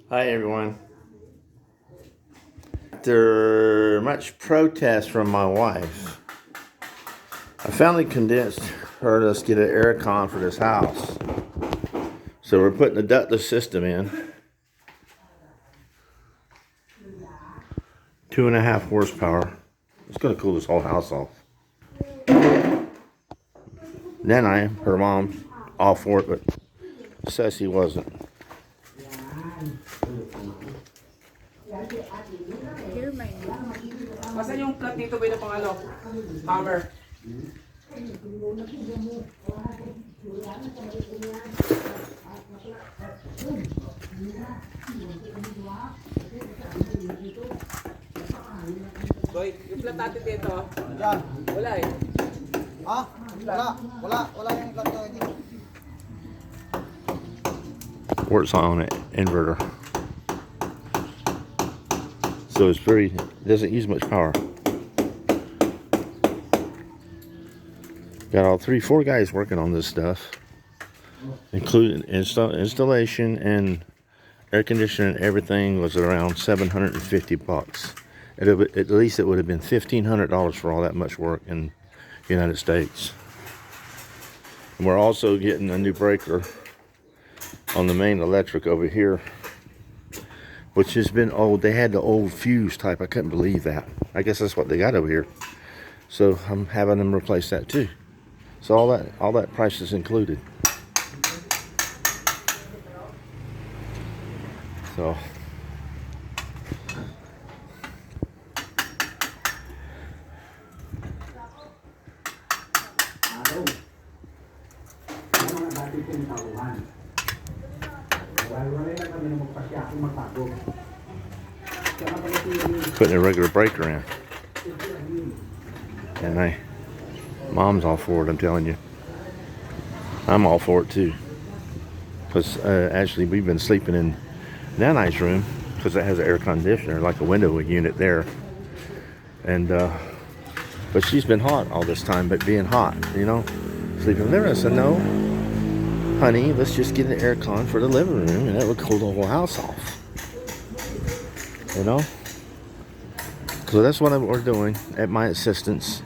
Hi everyone. After much protest from my wife, I finally convinced her to get an aircon for this house. So we're putting a ductless system in. 2.5 horsepower. It's gonna cool this whole house off. Then her mom, all for it, but Ceci wasn't. Masan yung plat dito ba na pang ano? Hammer. Boy, yung plat natin dito. Yan. Wala eh. Ha? Wala yung plat ko dito. Works on an inverter. So it's doesn't use much power. Got all 4 guys working on this stuff, including installation and air conditioning. Everything was around $750. At least it would have been $1,500 for all that much work in the United States. And we're also getting a new breaker on the main electric over here, which has been old. They had the old fuse type. I couldn't believe that. I guess that's what they got over here. So I'm having them replace that too. So all that price is included. So putting a regular breaker in. And Mom's all for it, I'm telling you. I'm all for it too. Because actually we've been sleeping in Nana's room because it has an air conditioner, like a window unit there. And but she's been hot all this time, but being hot, you know, sleeping there. I said, no, honey, let's just get an air con for the living room, and that would cool the whole house off. You know. So that's what we're doing at my insistence.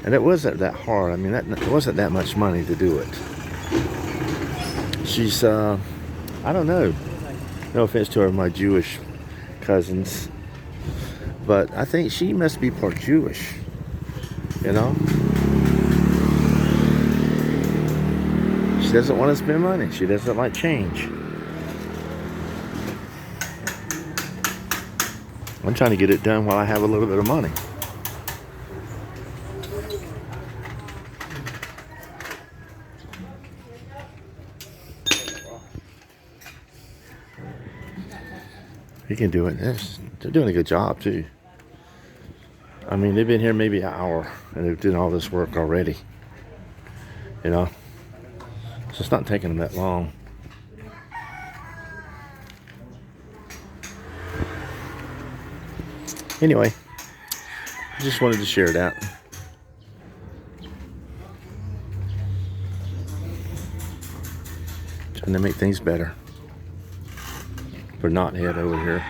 And it wasn't that hard. I mean, it wasn't that much money to do it. She's, I don't know. No offense to my Jewish cousins. But I think she must be part Jewish. You know? She doesn't want to spend money. She doesn't like change. I'm trying to get it done while I have a little bit of money. He can do it. They're doing a good job too. I mean, they've been here maybe an hour and they've done all this work already. You know? So it's not taking them that long. Anyway, I just wanted to share that. Trying to make things better for Knothead over here.